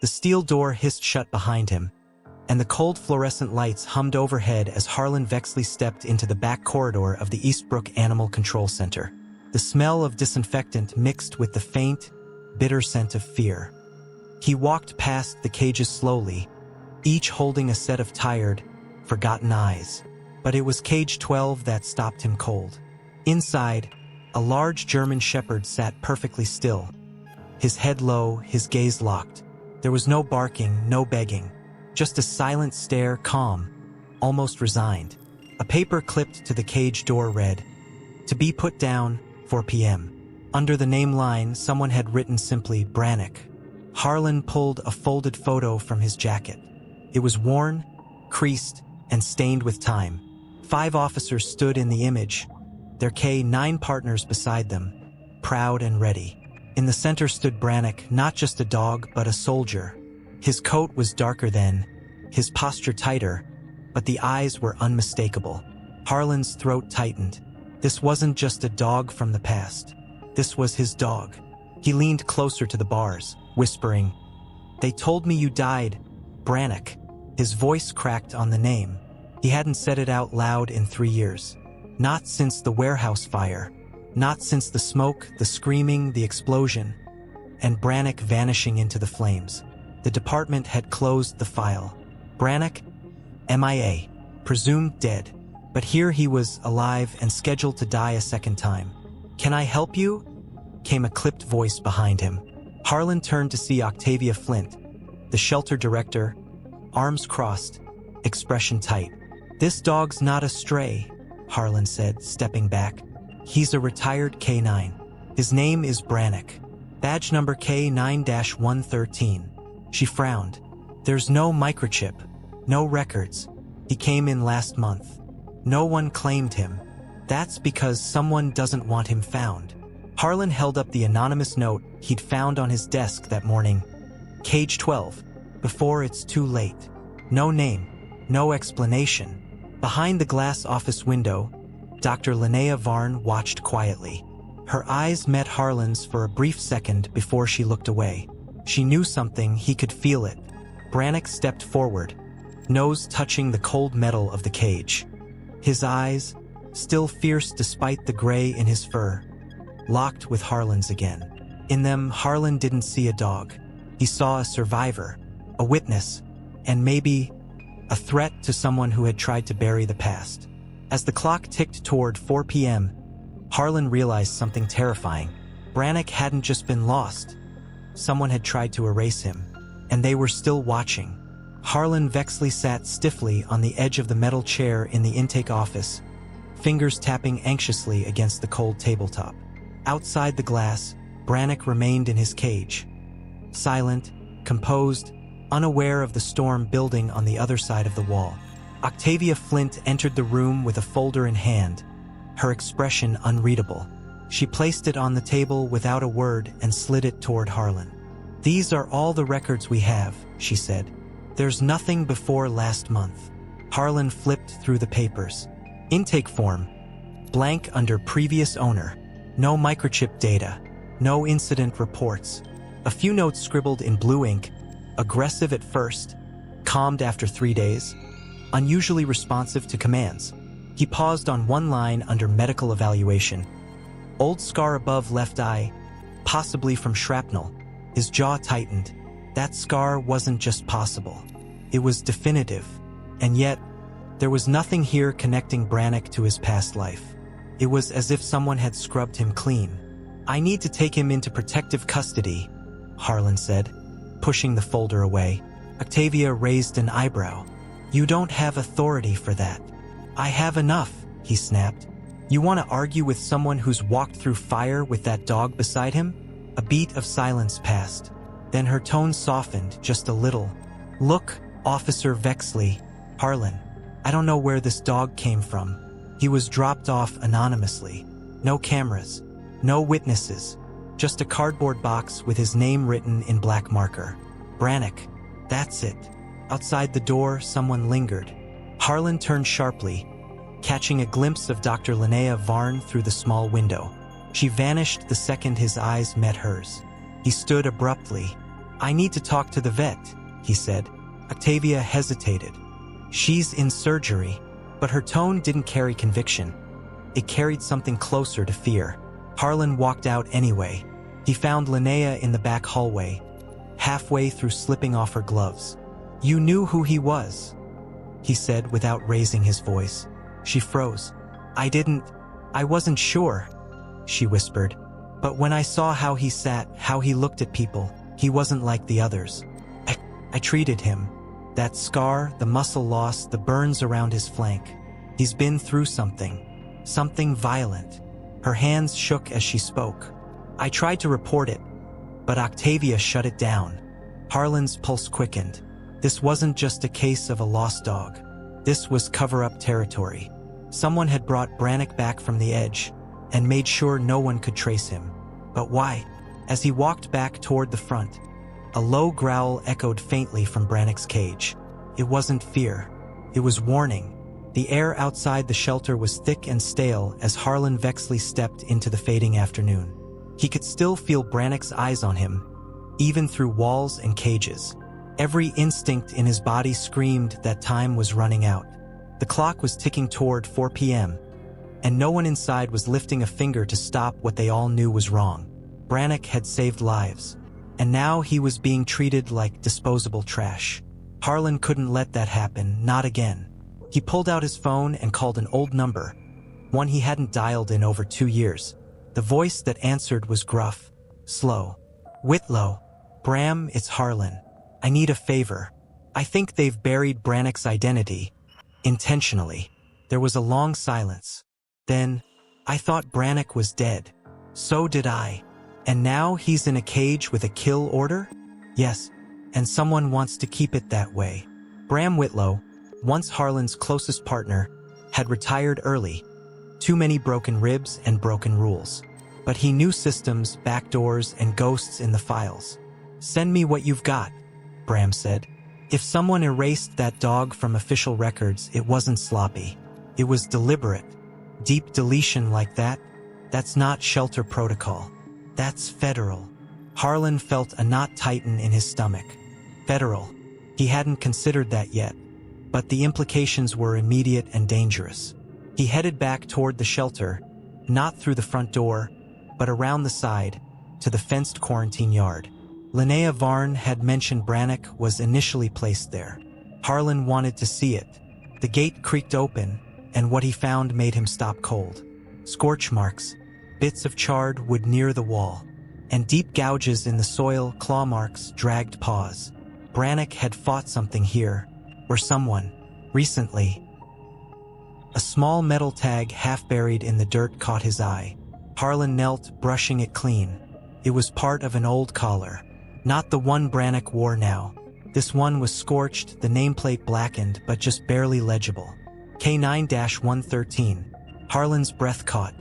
The steel door hissed shut behind him, and the cold fluorescent lights hummed overhead as Harlan Vexley stepped into the back corridor of the Eastbrook Animal Control Center. The smell of disinfectant mixed with the faint, bitter scent of fear. He walked past the cages slowly, each holding a set of tired, forgotten eyes. But it was cage 12 that stopped him cold. Inside, a large German shepherd sat perfectly still, his head low, his gaze locked. There was no barking, no begging, just a silent stare, calm, almost resigned. A paper clipped to the cage door read, "To be put down, 4 p.m. Under the name line, someone had written simply, Branic. Harlan pulled a folded photo from his jacket. It was worn, creased, and stained with time. 5 officers stood in the image, their K9 partners beside them, proud and ready. In the center stood Branic, not just a dog, but a soldier. His coat was darker than, his posture tighter, but the eyes were unmistakable. Harlan's throat tightened. This wasn't just a dog from the past. This was his dog. He leaned closer to the bars, whispering, "They told me you died, Branic." His voice cracked on the name. He hadn't said it out loud in 3 years. Not since the warehouse fire. Not since the smoke, the screaming, the explosion, and Branic vanishing into the flames. The department had closed the file. Branic, MIA, presumed dead. But here he was, alive and scheduled to die a second time. "Can I help you?" came a clipped voice behind him. Harlan turned to see Octavia Flint, the shelter director, arms crossed, expression tight. "This dog's not a stray," Harlan said, stepping back. "He's a retired K9. His name is Branic. Badge number K9-113. She frowned. "There's no microchip, no records. He came in last month. No one claimed him. That's because someone doesn't want him found." Harlan held up the anonymous note he'd found on his desk that morning. "Cage 12. Before it's too late." No name, no explanation. Behind the glass office window, Dr. Linnea Varn watched quietly. Her eyes met Harlan's for a brief second before she looked away. She knew something, he could feel it. Branic stepped forward, nose touching the cold metal of the cage. His eyes, still fierce despite the gray in his fur, locked with Harlan's again. In them, Harlan didn't see a dog. He saw a survivor, a witness, and maybe a threat to someone who had tried to bury the past. As the clock ticked toward 4 p.m., Harlan realized something terrifying. Branic hadn't just been lost. Someone had tried to erase him, and they were still watching. Harlan Vexley sat stiffly on the edge of the metal chair in the intake office, fingers tapping anxiously against the cold tabletop. Outside the glass, Branic remained in his cage, silent, composed, unaware of the storm building on the other side of the wall. Octavia Flint entered the room with a folder in hand, her expression unreadable. She placed it on the table without a word and slid it toward Harlan. "These are all the records we have," she said. "There's nothing before last month." Harlan flipped through the papers. Intake form, blank under previous owner. No microchip data, no incident reports. A few notes scribbled in blue ink, aggressive at first, calmed after 3 days, unusually responsive to commands. He paused on one line under medical evaluation. Old scar above left eye, possibly from shrapnel. His jaw tightened. That scar wasn't just possible. It was definitive. And yet, there was nothing here connecting Branic to his past life. It was as if someone had scrubbed him clean. "I need to take him into protective custody," Harlan said, pushing the folder away. Octavia raised an eyebrow. "You don't have authority for that." "I have enough," he snapped. "You want to argue with someone who's walked through fire with that dog beside him?" A beat of silence passed. Then her tone softened just a little. "Look, Officer Vexley, Harlan, I don't know where this dog came from. He was dropped off anonymously. No cameras, no witnesses, just a cardboard box with his name written in black marker. Branic, that's it." Outside the door, someone lingered. Harlan turned sharply, catching a glimpse of Dr. Linnea Varn through the small window. She vanished the second his eyes met hers. He stood abruptly, I need to talk to the vet, he said. Octavia hesitated. She's in surgery, but her tone didn't carry conviction. It carried something closer to fear. Harlan walked out anyway. He found Linnea in the back hallway, halfway through slipping off her gloves. You knew who he was, he said without raising his voice. She froze. I wasn't sure, she whispered. But when I saw how he sat, how he looked at people, he wasn't like the others. I treated him. That scar, the muscle loss, the burns around his flank. He's been through something violent. Her hands shook as she spoke. I tried to report it, but Octavia shut it down. Harlan's pulse quickened. This wasn't just a case of a lost dog. This was cover-up territory. Someone had brought Branic back from the edge and made sure no one could trace him. But why? As he walked back toward the front, a low growl echoed faintly from Branic's cage. It wasn't fear. It was warning. The air outside the shelter was thick and stale as Harlan Vexley stepped into the fading afternoon. He could still feel Branic's eyes on him, even through walls and cages. Every instinct in his body screamed that time was running out. The clock was ticking toward 4 p.m., and no one inside was lifting a finger to stop what they all knew was wrong. Branic had saved lives, and now he was being treated like disposable trash. Harlan couldn't let that happen, not again. He pulled out his phone and called an old number, one he hadn't dialed in over 2 years. The voice that answered was gruff, slow. Whitlow. Bram, it's Harlan. I need a favor. I think they've buried Branic's identity. Intentionally. There was a long silence. Then, I thought Branic was dead. So did I. And now he's in a cage with a kill order? Yes, and someone wants to keep it that way. Bram Whitlow, once Harlan's closest partner, had retired early. Too many broken ribs and broken rules. But he knew systems, backdoors, and ghosts in the files. Send me what you've got, Bram said. If someone erased that dog from official records, it wasn't sloppy. It was deliberate. Deep deletion like that? That's not shelter protocol. That's federal. Harlan felt a knot tighten in his stomach. Federal. He hadn't considered that yet. But the implications were immediate and dangerous. He headed back toward the shelter, not through the front door, but around the side, to the fenced quarantine yard. Linnea Varn had mentioned Branic was initially placed there. Harlan wanted to see it. The gate creaked open, and what he found made him stop cold. Scorch marks, bits of charred wood near the wall, and deep gouges in the soil, claw marks, dragged paws. Branic had fought something here, or someone, recently. A small metal tag half buried in the dirt caught his eye. Harlan knelt, brushing it clean. It was part of an old collar. Not the one Branic wore now. This one was scorched, the nameplate blackened, but just barely legible. K9-113. Harlan's breath caught.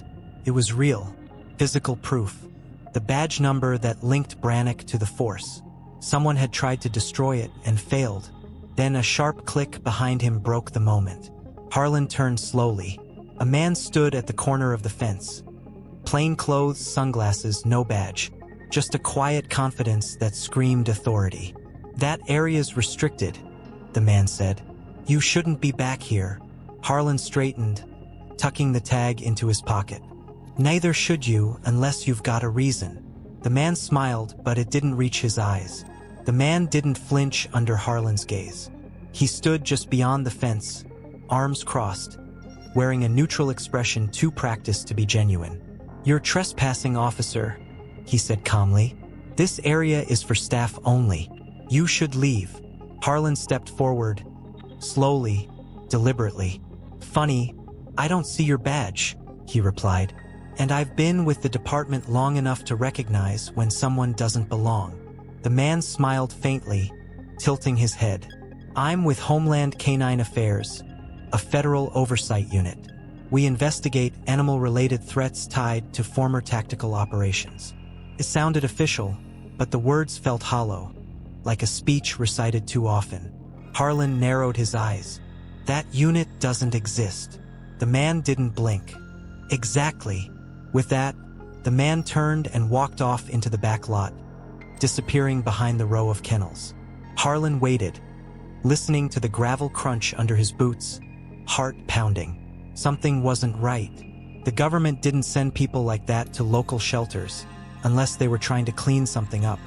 It was real. Physical proof. The badge number that linked Branic to the Force. Someone had tried to destroy it and failed. Then a sharp click behind him broke the moment. Harlan turned slowly. A man stood at the corner of the fence. Plain clothes, sunglasses, no badge. Just a quiet confidence that screamed authority. That area's restricted, the man said. You shouldn't be back here. Harlan straightened, tucking the tag into his pocket. Neither should you unless you've got a reason. The man smiled, but it didn't reach his eyes. The man didn't flinch under Harlan's gaze. He stood just beyond the fence, arms crossed, wearing a neutral expression too practiced to be genuine. You're trespassing, officer, he said calmly. This area is for staff only. You should leave. Harlan stepped forward, slowly, deliberately. Funny, I don't see your badge, he replied. And I've been with the department long enough to recognize when someone doesn't belong. The man smiled faintly, tilting his head. I'm with Homeland Canine Affairs, a federal oversight unit. We investigate animal-related threats tied to former tactical operations. It sounded official, but the words felt hollow, like a speech recited too often. Harlan narrowed his eyes. That unit doesn't exist. The man didn't blink. Exactly. With that, the man turned and walked off into the back lot, disappearing behind the row of kennels. Harlan waited, listening to the gravel crunch under his boots, heart pounding. Something wasn't right. The government didn't send people like that to local shelters unless they were trying to clean something up.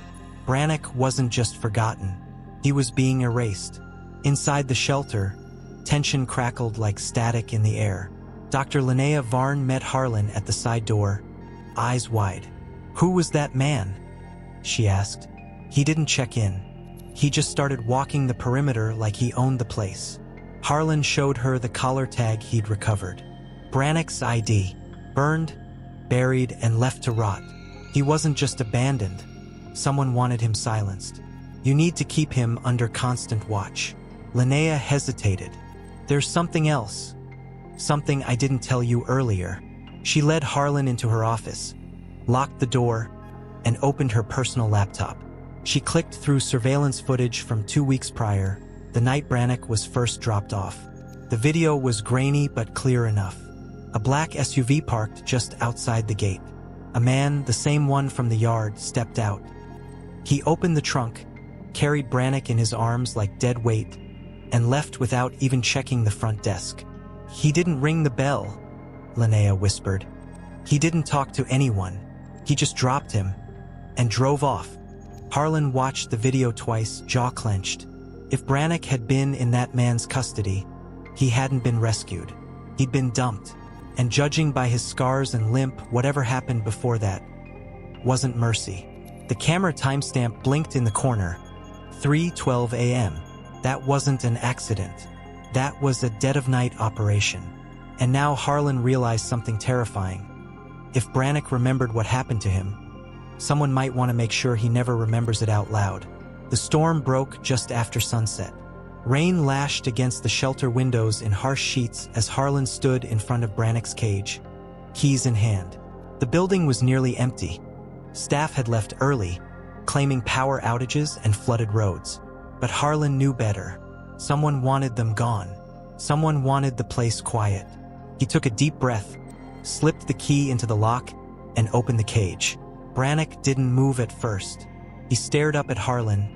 Branic wasn't just forgotten. He was being erased. Inside the shelter, tension crackled like static in the air. Dr. Linnea Varn met Harlan at the side door, eyes wide. "Who was that man?" she asked. He didn't check in. He just started walking the perimeter like he owned the place. Harlan showed her the collar tag he'd recovered. Branic's ID, burned, buried, and left to rot. He wasn't just abandoned. Someone wanted him silenced. "You need to keep him under constant watch." Linnea hesitated. "There's something else. Something I didn't tell you earlier." She led Harlan into her office, locked the door, and opened her personal laptop. She clicked through surveillance footage from 2 weeks prior, the night Branic was first dropped off. The video was grainy but clear enough. A black SUV parked just outside the gate. A man, the same one from the yard, stepped out. He opened the trunk, carried Branic in his arms like dead weight, and left without even checking the front desk. "He didn't ring the bell," Linnea whispered. "He didn't talk to anyone. He just dropped him and drove off." Harlan watched the video twice, jaw clenched. If Branic had been in that man's custody, he hadn't been rescued. He'd been dumped, and judging by his scars and limp, whatever happened before that wasn't mercy. The camera timestamp blinked in the corner. 3:12 a.m. That wasn't an accident. That was a dead-of-night operation. And now Harlan realized something terrifying. If Branic remembered what happened to him, someone might want to make sure he never remembers it out loud. The storm broke just after sunset. Rain lashed against the shelter windows in harsh sheets as Harlan stood in front of Branic's cage, keys in hand. The building was nearly empty. Staff had left early, claiming power outages and flooded roads. But Harlan knew better. Someone wanted them gone. Someone wanted the place quiet. He took a deep breath, slipped the key into the lock, and opened the cage. Branic didn't move at first. He stared up at Harlan,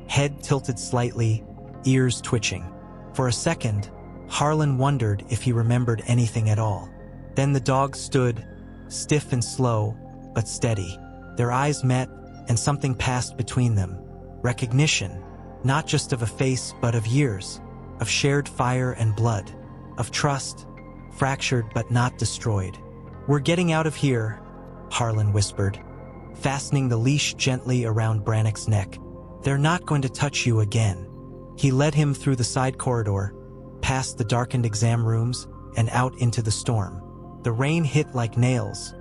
head tilted slightly, ears twitching. For a second, Harlan wondered if he remembered anything at all. Then the dog stood, stiff and slow, but steady. Their eyes met, and something passed between them. Recognition, not just of a face, but of years, of shared fire and blood, of trust, fractured but not destroyed. "We're getting out of here," Harlan whispered, fastening the leash gently around Branic's neck. "They're not going to touch you again." He led him through the side corridor, past the darkened exam rooms, and out into the storm. The rain hit like nails,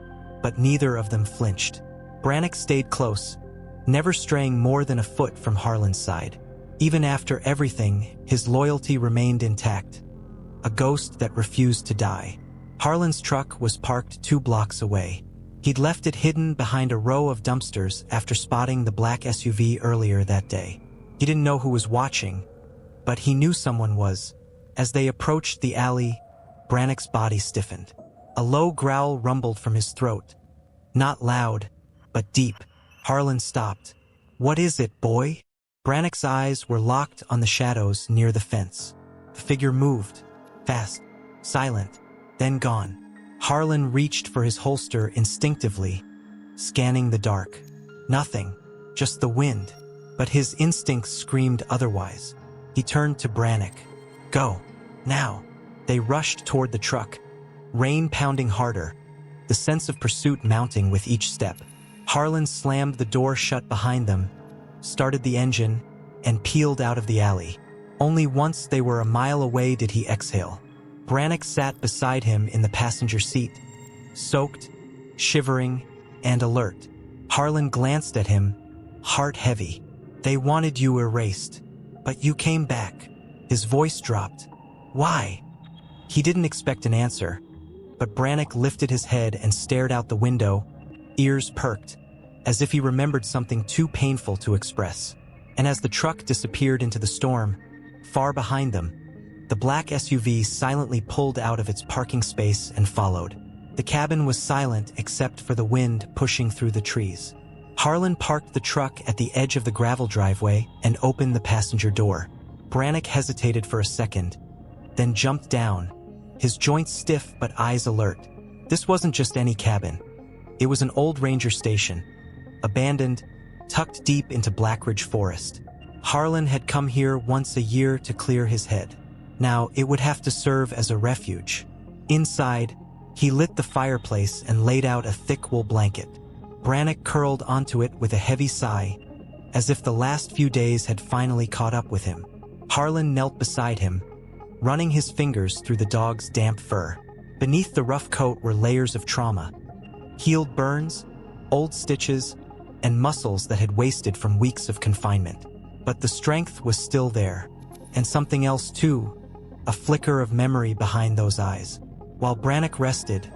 but neither of them flinched. Branic stayed close, never straying more than a foot from Harlan's side. Even after everything, his loyalty remained intact, a ghost that refused to die. Harlan's truck was parked 2 blocks away. He'd left it hidden behind a row of dumpsters after spotting the black SUV earlier that day. He didn't know who was watching, but he knew someone was. As they approached the alley, Branic's body stiffened. A low growl rumbled from his throat. Not loud, but deep. Harlan stopped. "What is it, boy?" Branic's eyes were locked on the shadows near the fence. The figure moved, fast, silent, then gone. Harlan reached for his holster instinctively, scanning the dark. Nothing, just the wind. But his instincts screamed otherwise. He turned to Branic. "Go, now." They rushed toward the truck, rain pounding harder, the sense of pursuit mounting with each step. Harlan slammed the door shut behind them, started the engine, and peeled out of the alley. Only once they were a mile away did he exhale. Branic sat beside him in the passenger seat, soaked, shivering, and alert. Harlan glanced at him, heart heavy. "They wanted you erased, but you came back." His voice dropped. "Why?" He didn't expect an answer, but Branic lifted his head and stared out the window, ears perked, as if he remembered something too painful to express. And as the truck disappeared into the storm, far behind them, the black SUV silently pulled out of its parking space and followed. The cabin was silent except for the wind pushing through the trees. Harlan parked the truck at the edge of the gravel driveway and opened the passenger door. Branic hesitated for a second, then jumped down, his joints stiff but eyes alert. This wasn't just any cabin. It was an old ranger station, abandoned, tucked deep into Blackridge Forest. Harlan had come here once a year to clear his head. Now it would have to serve as a refuge. Inside, he lit the fireplace and laid out a thick wool blanket. Branic curled onto it with a heavy sigh, as if the last few days had finally caught up with him. Harlan knelt beside him, running his fingers through the dog's damp fur. Beneath the rough coat were layers of trauma, healed burns, old stitches, and muscles that had wasted from weeks of confinement. But the strength was still there, and something else too, a flicker of memory behind those eyes. While Branic rested,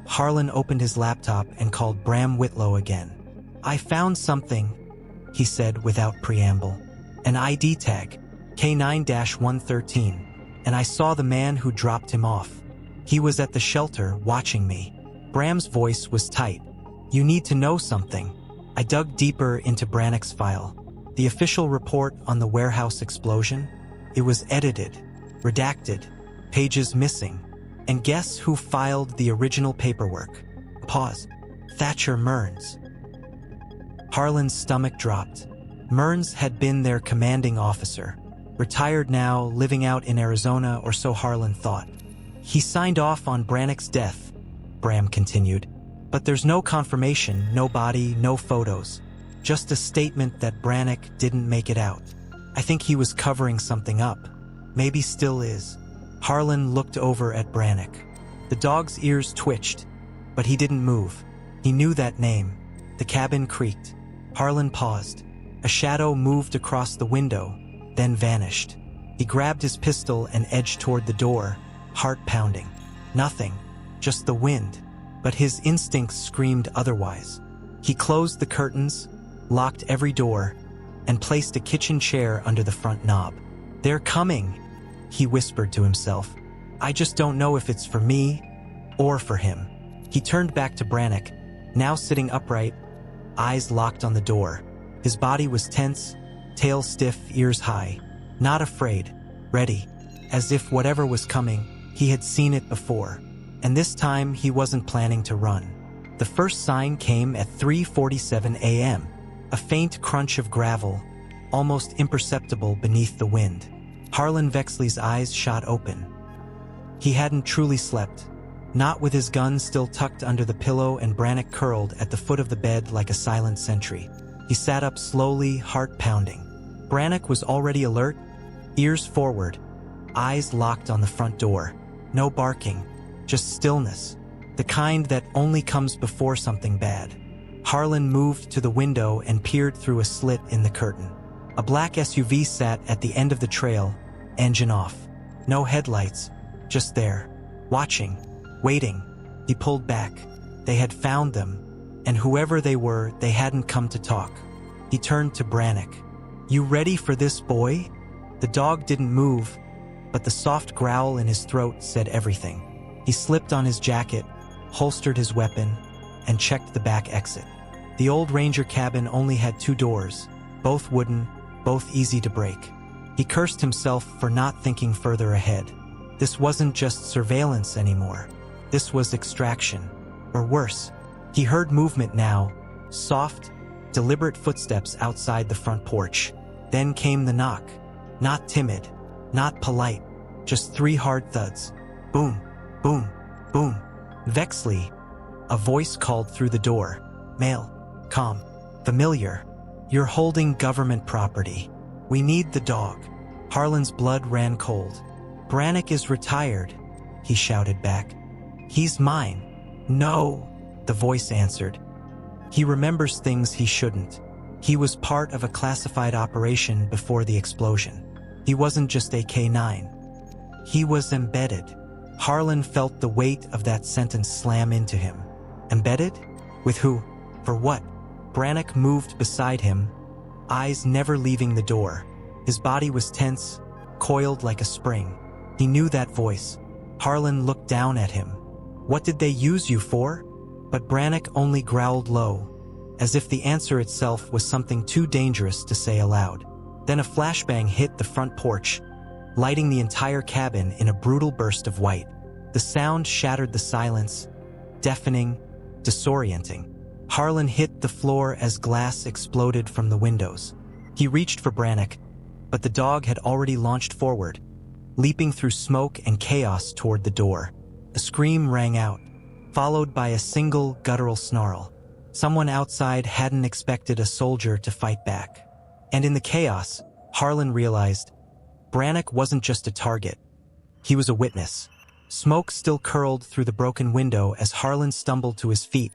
Harlan opened his laptop and called Bram Whitlow again. "I found something," he said without preamble. "An ID tag, K9-113, and I saw the man who dropped him off. He was at the shelter watching me." Bram's voice was tight. "You need to know something." I dug deeper into Branic's file. The official report on the warehouse explosion? It was edited, redacted, pages missing. And guess who filed the original paperwork? Pause. Thatcher Mearns. Harlan's stomach dropped. Mearns had been their commanding officer. Retired now, living out in Arizona, or so Harlan thought. "He signed off on Branic's death," Bram continued. "But there's no confirmation, no body, no photos. Just a statement that Branic didn't make it out. I think he was covering something up. Maybe still is." Harlan looked over at Branic. The dog's ears twitched, but he didn't move. He knew that name. The cabin creaked. Harlan paused. A shadow moved across the window, then vanished. He grabbed his pistol and edged toward the door, heart pounding. Nothing, just the wind. But his instincts screamed otherwise. He closed the curtains, locked every door, and placed a kitchen chair under the front knob. "They're coming," he whispered to himself. "I just don't know if it's for me or for him." He turned back to Branic, now sitting upright, eyes locked on the door. His body was tense, tail stiff, ears high. Not afraid, ready, as if whatever was coming, he had seen it before. And this time he wasn't planning to run. The first sign came at 3:47 a.m., a faint crunch of gravel, almost imperceptible beneath the wind. Harlan Vexley's eyes shot open. He hadn't truly slept, not with his gun still tucked under the pillow and Branic curled at the foot of the bed like a silent sentry. He sat up slowly, heart pounding. Branic was already alert, ears forward, eyes locked on the front door. No barking, just stillness, the kind that only comes before something bad. Harlan moved to the window and peered through a slit in the curtain. A black SUV sat at the end of the trail, engine off. No headlights, just there, watching, waiting. He pulled back. They had found them, and whoever they were, they hadn't come to talk. He turned to Branic. "You ready for this, boy?" The dog didn't move, but the soft growl in his throat said everything. He slipped on his jacket, holstered his weapon, and checked the back exit. The old ranger cabin only had 2 doors, both wooden, both easy to break. He cursed himself for not thinking further ahead. This wasn't just surveillance anymore. This was extraction. Or worse, he heard movement now, soft, deliberate footsteps outside the front porch. Then came the knock. Not timid, not polite, just 3 hard thuds. Boom, boom, boom. "Vexley," a voice called through the door. Male, calm, familiar. "You're holding government property. We need the dog." Harlan's blood ran cold. "Branic is retired," he shouted back. "He's mine." "No," the voice answered. "He remembers things he shouldn't. He was part of a classified operation before the explosion. He wasn't just a K9. He was embedded." Harlan felt the weight of that sentence slam into him. Embedded? With who? For what? Branic moved beside him, eyes never leaving the door. His body was tense, coiled like a spring. He knew that voice. Harlan looked down at him. "What did they use you for?" But Branic only growled low. as if the answer itself was something too dangerous to say aloud. Then a flashbang hit the front porch, lighting the entire cabin in a brutal burst of white. The sound shattered the silence, deafening, disorienting. Harlan hit the floor as glass exploded from the windows. He reached for Branic, but the dog had already launched forward, leaping through smoke and chaos toward the door. A scream rang out, followed by a single guttural snarl. Someone outside hadn't expected a soldier to fight back. And in the chaos, Harlan realized Branic wasn't just a target. He was a witness. Smoke still curled through the broken window as Harlan stumbled to his feet,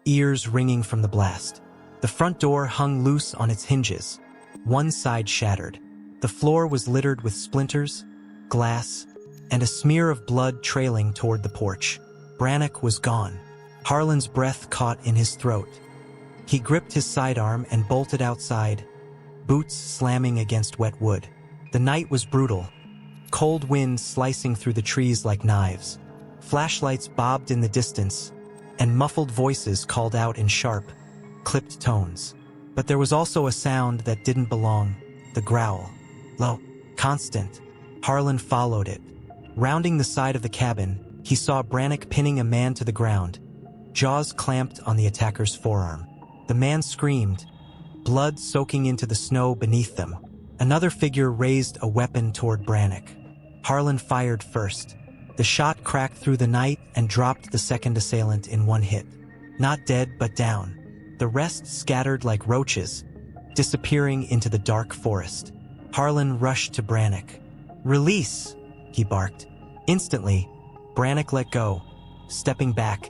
ears ringing from the blast. The front door hung loose on its hinges, one side shattered. The floor was littered with splinters, glass, and a smear of blood trailing toward the porch. Branic was gone. Harlan's breath caught in his throat. He gripped his sidearm and bolted outside, boots slamming against wet wood. The night was brutal, cold wind slicing through the trees like knives. Flashlights bobbed in the distance, and muffled voices called out in sharp, clipped tones. But there was also a sound that didn't belong, the growl. Low, constant. Harlan followed it. Rounding the side of the cabin, he saw Branic pinning a man to the ground, jaws clamped on the attacker's forearm. The man screamed, blood soaking into the snow beneath them. Another figure raised a weapon toward Branic. Harlan fired first. The shot cracked through the night and dropped the second assailant in one hit. Not dead, but down. The rest scattered like roaches, disappearing into the dark forest. Harlan rushed to Branic. "Release!" he barked. Instantly, Branic let go, stepping back,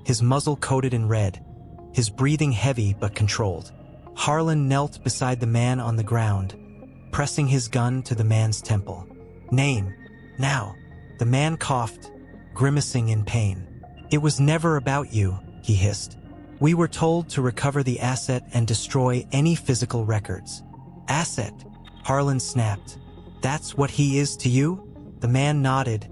his muzzle coated in red, his breathing heavy but controlled. Harlan knelt beside the man on the ground, pressing his gun to the man's temple. "Name, now." The man coughed, grimacing in pain. "It was never about you," he hissed. "We were told to recover the asset and destroy any physical records." "Asset?" Harlan snapped. "That's what he is to you?" The man nodded,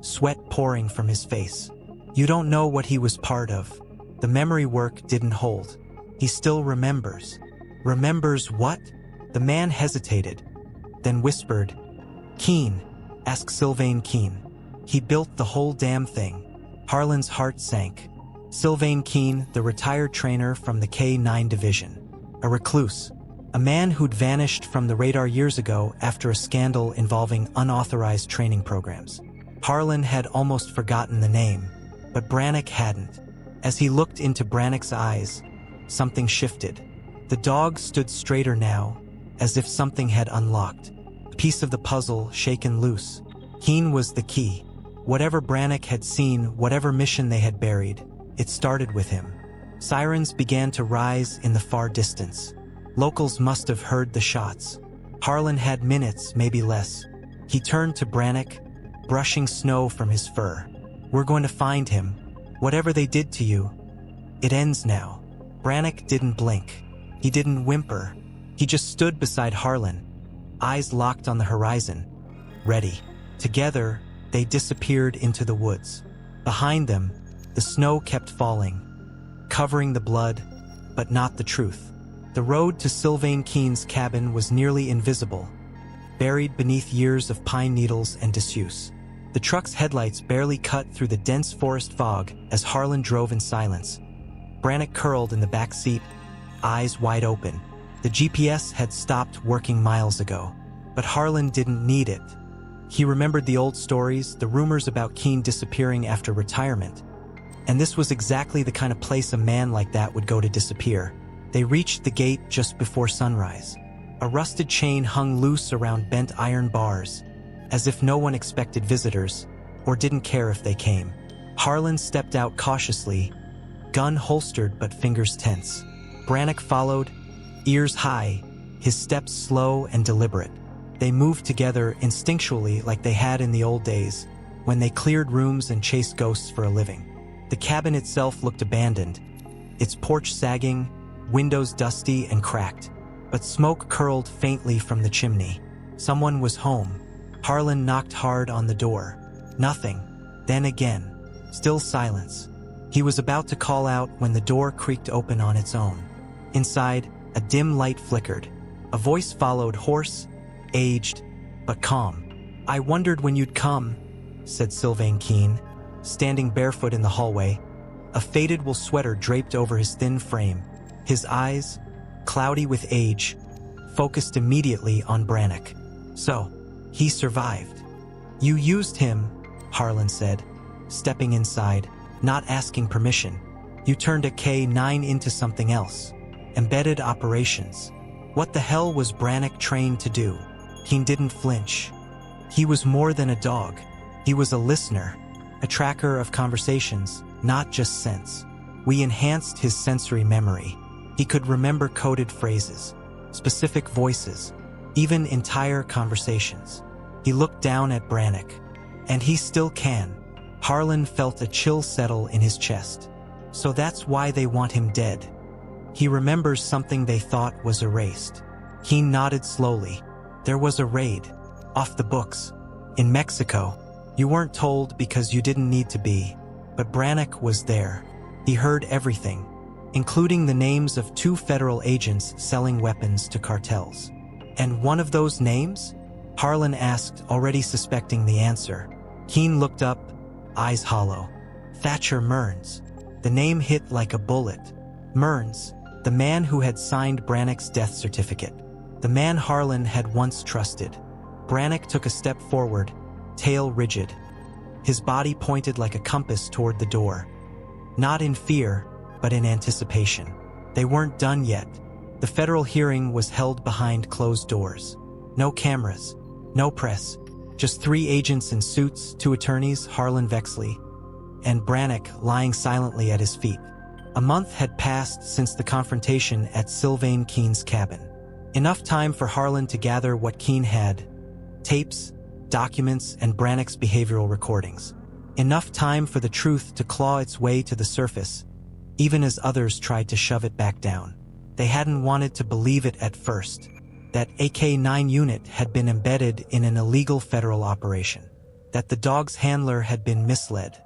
sweat pouring from his face. "You don't know what he was part of. The memory work didn't hold. He still remembers." "Remembers what?" The man hesitated, then whispered, "Keen. Ask Sylvain Keen. He built the whole damn thing." Harlan's heart sank. Sylvain Keen, the retired trainer from the K-9 division. A recluse. A man who'd vanished from the radar years ago after a scandal involving unauthorized training programs. Harlan had almost forgotten the name, but Branic hadn't. As he looked into Branic's eyes, something shifted. The dog stood straighter now, as if something had unlocked. A piece of the puzzle shaken loose. Keen was the key. Whatever Branic had seen, whatever mission they had buried, it started with him. Sirens began to rise in the far distance. Locals must have heard the shots. Harlan had minutes, maybe less. He turned to Branic, brushing snow from his fur. "We're going to find him. Whatever they did to you, it ends now." Branic didn't blink. He didn't whimper. He just stood beside Harlan, eyes locked on the horizon, ready. Together, they disappeared into the woods. Behind them, the snow kept falling, covering the blood, but not the truth. The road to Sylvain Keen's cabin was nearly invisible, buried beneath years of pine needles and disuse. The truck's headlights barely cut through the dense forest fog as Harlan drove in silence. Branic curled in the back seat, eyes wide open. The GPS had stopped working miles ago, but Harlan didn't need it. He remembered the old stories, the rumors about Keen disappearing after retirement. And this was exactly the kind of place a man like that would go to disappear. They reached the gate just before sunrise. A rusted chain hung loose around bent iron bars, as if no one expected visitors, or didn't care if they came. Harlan stepped out cautiously, gun holstered but fingers tense. Branic followed, ears high, his steps slow and deliberate. They moved together instinctually like they had in the old days, when they cleared rooms and chased ghosts for a living. The cabin itself looked abandoned, its porch sagging, windows dusty and cracked, but smoke curled faintly from the chimney. Someone was home. Harlan knocked hard on the door. Nothing. Then again. Still silence. He was about to call out when the door creaked open on its own. Inside, a dim light flickered. A voice followed, hoarse, aged, but calm. "I wondered when you'd come," said Sylvain Keene, standing barefoot in the hallway, a faded wool sweater draped over his thin frame. His eyes, cloudy with age, focused immediately on Branic. "So, he survived." "You used him," Harlan said, stepping inside, not asking permission. "You turned a K9 into something else. Embedded operations. What the hell was Branic trained to do?" Keene didn't flinch. He was more than a dog. He was a listener, a tracker of conversations, not just scents. We enhanced his sensory memory. He could remember coded phrases, specific voices, even entire conversations. He looked down at Branic. "And he still can." Harlan felt a chill settle in his chest. "So that's why they want him dead." He remembers something they thought was erased. He nodded slowly. "There was a raid. Off the books. In Mexico. You weren't told because you didn't need to be. But Branic was there. He heard everything, including the names of 2 federal agents selling weapons to cartels." "And one of those names?" Harlan asked, already suspecting the answer. Keene looked up, eyes hollow. "Thatcher Mearns." The name hit like a bullet. Mearns, the man who had signed Branic's death certificate. The man Harlan had once trusted. Branic took a step forward, tail rigid. His body pointed like a compass toward the door. Not in fear, but in anticipation. They weren't done yet. The federal hearing was held behind closed doors. No cameras, no press, just 3 agents in suits, 2 attorneys, Harlan Vexley, and Branic lying silently at his feet. A month had passed since the confrontation at Sylvain Keene's cabin. Enough time for Harlan to gather what Keene had: tapes, documents, and Branic's behavioral recordings. Enough time for the truth to claw its way to the surface, even as others tried to shove it back down. They hadn't wanted to believe it at first, that AK-9 unit had been embedded in an illegal federal operation, that the dog's handler had been misled,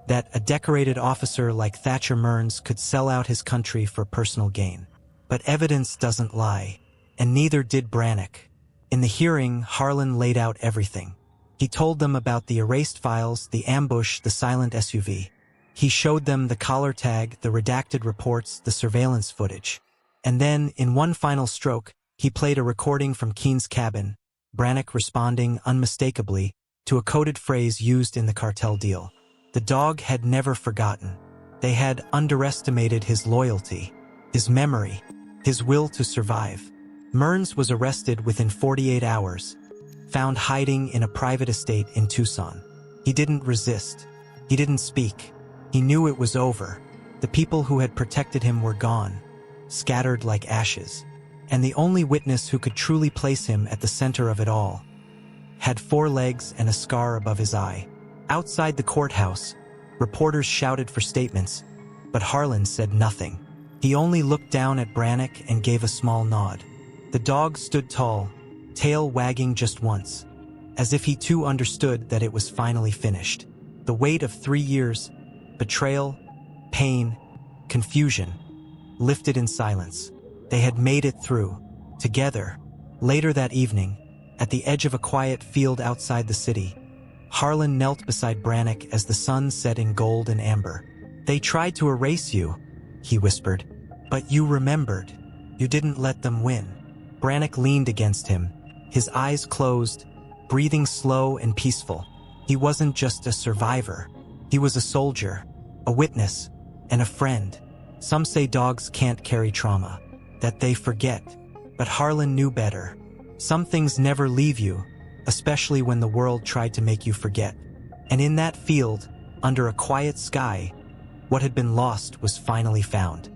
that a decorated officer like Thatcher Mearns could sell out his country for personal gain. But evidence doesn't lie, and neither did Branic. In the hearing, Harlan laid out everything. He told them about the erased files, the ambush, the silent SUV. He showed them the collar tag, the redacted reports, the surveillance footage. And then, in one final stroke, he played a recording from Keene's cabin, Branic responding unmistakably to a coded phrase used in the cartel deal. The dog had never forgotten. They had underestimated his loyalty, his memory, his will to survive. Mearns was arrested within 48 hours, found hiding in a private estate in Tucson. He didn't resist. He didn't speak. He knew it was over. The people who had protected him were gone, scattered like ashes. And the only witness who could truly place him at the center of it all had 4 legs and a scar above his eye. Outside the courthouse, reporters shouted for statements, but Harlan said nothing. He only looked down at Branic and gave a small nod. The dog stood tall, tail wagging just once, as if he too understood that it was finally finished. The weight of 3 years, betrayal, pain, confusion, lifted in silence. They had made it through, together. Later that evening, at the edge of a quiet field outside the city, Harlan knelt beside Branic as the sun set in gold and amber. "They tried to erase you," he whispered, "but you remembered. You didn't let them win." Branic leaned against him, his eyes closed, breathing slow and peaceful. He wasn't just a survivor. He was a soldier, a witness, and a friend. Some say dogs can't carry trauma, that they forget. But Harlan knew better. Some things never leave you, especially when the world tried to make you forget. And in that field, under a quiet sky, what had been lost was finally found.